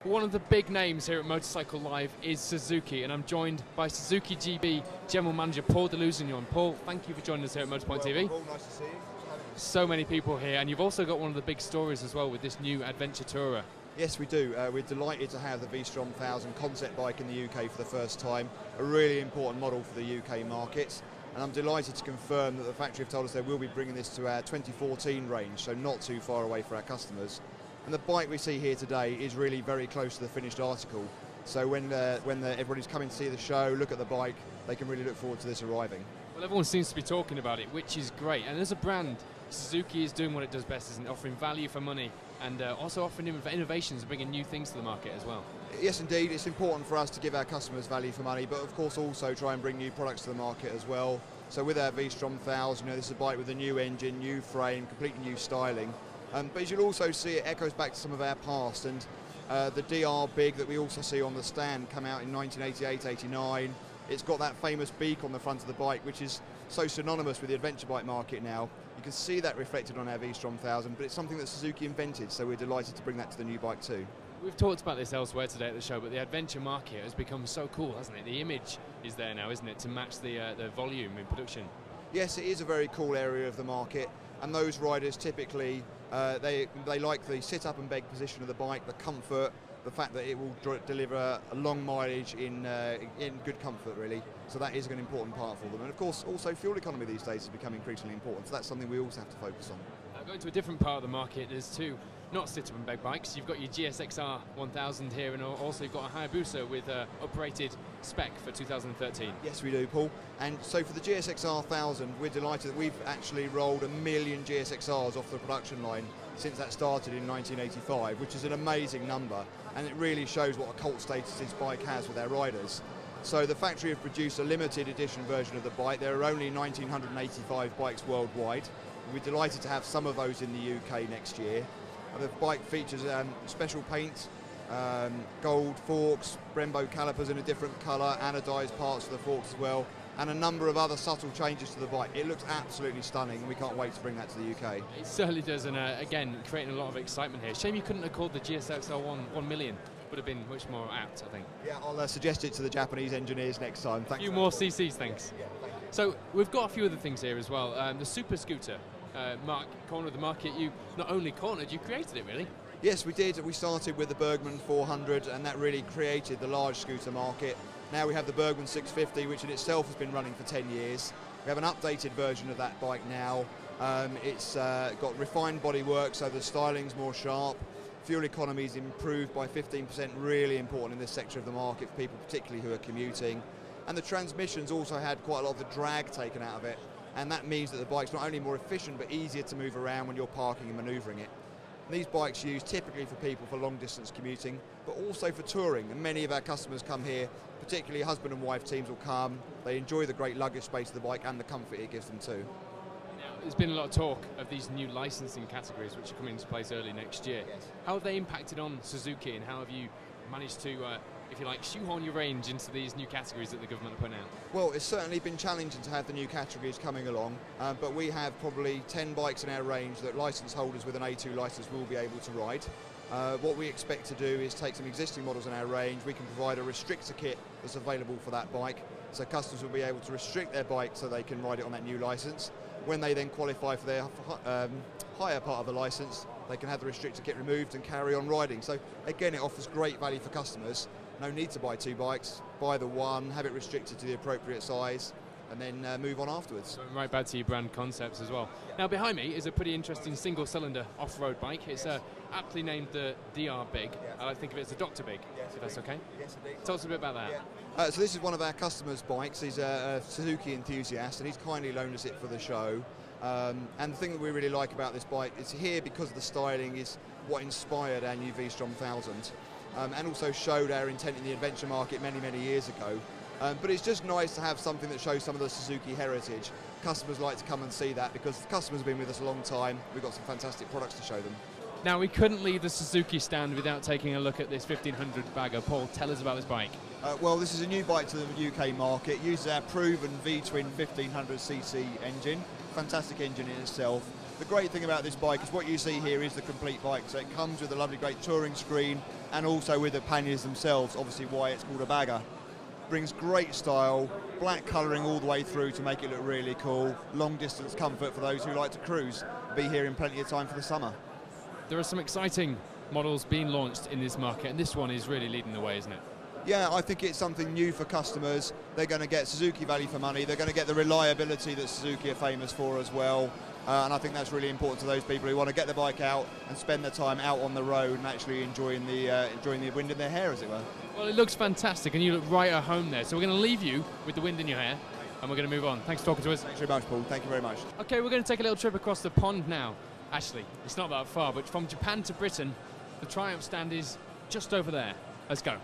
One of the big names here at Motorcycle Live is Suzuki, and I'm joined by Suzuki GB General Manager Paul De Lusignan. Paul, thank you for joining us here at Motorpoint TV. Paul, nice to see you. So many people here, and you've also got one of the big stories as well with this new adventure tourer. Yes, we do. We're delighted to have the V-Strom 1000 concept bike in the UK for the first time, a really important model for the UK market. And I'm delighted to confirm that the factory have told us they will be bringing this to our 2014 range, so not too far away for our customers. And the bike we see here today is really very close to the finished article. So when everybody's coming to see the show, look at the bike, they can really look forward to this arriving. Well, everyone seems to be talking about it, which is great. And as a brand, Suzuki is doing what it does best, isn't it? Offering value for money and also offering innovations and bringing new things to the market as well. Yes, indeed. It's important for us to give our customers value for money, but of course also try and bring new products to the market as well. So with our V-Strom 1000, this is a bike with a new engine, new frame, completely new styling. But as you'll also see, it echoes back to some of our past, and the DR Big that we also see on the stand come out in 1988-89. It's got that famous beak on the front of the bike, which is so synonymous with the adventure bike market now. You can see that reflected on our V-Strom 1000, but it's something that Suzuki invented, so we're delighted to bring that to the new bike too. We've talked about this elsewhere today at the show, but the adventure market has become so cool, hasn't it? The image is there now, isn't it, to match the volume in production? Yes, it is a very cool area of the market, and those riders typically, they like the sit-up and beg position of the bike, the comfort, the fact that it will deliver a long mileage in good comfort, really. So that is an important part for them. And of course, also fuel economy these days is becoming increasingly important, so that's something we also have to focus on. Going to a different part of the market, there's two not sit-up and beg bikes. You've got your GSXR1000 here, and also you've got a Hayabusa with uprated spec for 2013. Yes, we do, Paul. And so for the GSXR1000, we're delighted that we've actually rolled 1 million GSXRs off the production line since that started in 1985, which is an amazing number, and it really shows what a cult status this bike has with our riders. So the factory have produced a limited edition version of the bike. There are only 1,985 bikes worldwide. We're delighted to have some of those in the UK next year. The bike features special paint, gold forks, Brembo calipers in a different colour, anodised parts of the forks as well, and a number of other subtle changes to the bike. It looks absolutely stunning, and we can't wait to bring that to the UK. It certainly does, and again, creating a lot of excitement here. Shame you couldn't have called the GSXR 1 million. Would have been much more apt, I think. Yeah, I'll suggest it to the Japanese engineers next time. Thanks. A few more CCs, thanks. Yeah, thank you. So we've got a few other things here as well. The super scooter, corner of the market, you not only cornered, you created it, really. Yes, we did. We started with the Bergman 400, and that really created the large scooter market. Now we have the Bergman 650, which in itself has been running for 10 years. We have an updated version of that bike now. It's got refined bodywork, so the styling's more sharp. Fuel economy is improved by 15%, really important in this sector of the market for people particularly who are commuting. And the transmission's also had quite a lot of the drag taken out of it, and that means that the bike's not only more efficient but easier to move around when you're parking and manoeuvring it. And these bikes are used typically for people for long distance commuting, but also for touring, and many of our customers come here, particularly husband and wife teams will come. They enjoy the great luggage space of the bike and the comfort it gives them too. There's been a lot of talk of these new licensing categories which are coming into place early next year. Yes. How have they impacted on Suzuki, and how have you managed to, if you like, shoehorn your range into these new categories that the government are putting out? Well, it's certainly been challenging to have the new categories coming along, but we have probably 10 bikes in our range that licence holders with an A2 licence will be able to ride. What we expect to do is take some existing models in our range. We can provide a restrictor kit that's available for that bike, so customers will be able to restrict their bike so they can ride it on that new licence. When they then qualify for their higher part of the licence, they can have the restrictor kit removed and carry on riding. So again, it offers great value for customers. No need to buy two bikes, buy the one, have it restricted to the appropriate size, and then move on afterwards. So right back to your brand concepts as well. Now behind me is a pretty interesting single-cylinder off-road bike. It's aptly named the DR Big. Yeah. I like to think of it as a Dr. Big, if that's okay. Yes, indeed. Tell us a bit about that. Yeah. So this is one of our customers' bikes. He's a Suzuki enthusiast, and he's kindly loaned us it for the show. And the thing that we really like about this bike is here, because of the styling, is what inspired our new V-Strom 1000, and also showed our intent in the adventure market many, many years ago. But it's just nice to have something that shows some of the Suzuki heritage. Customers like to come and see that because the customers have been with us a long time. We've got some fantastic products to show them. Now, we couldn't leave the Suzuki stand without taking a look at this 1500 bagger. Paul, tell us about this bike. Well, this is a new bike to the UK market. It uses our proven V-twin 1500cc engine. Fantastic engine in itself. The great thing about this bike is what you see here is the complete bike. So it comes with a lovely, great touring screen and also with the panniers themselves, obviously why it's called a bagger. Brings great style, black colouring all the way through to make it look really cool, long distance comfort for those who like to cruise. Be here in plenty of time for the summer. There are some exciting models being launched in this market, and this one is really leading the way, isn't it? Yeah, I think it's something new for customers. They're going to get Suzuki value for money. They're going to get the reliability that Suzuki are famous for as well. And I think that's really important to those people who want to get the bike out and spend their time out on the road and actually enjoying the wind in their hair, as it were. Well, it looks fantastic, and you look right at home there. So we're going to leave you with the wind in your hair, and we're going to move on. Thanks for talking to us. Thanks very much, Paul. Thank you very much. Okay, we're going to take a little trip across the pond now. Actually, it's not that far, but from Japan to Britain, the Triumph stand is just over there. Let's go.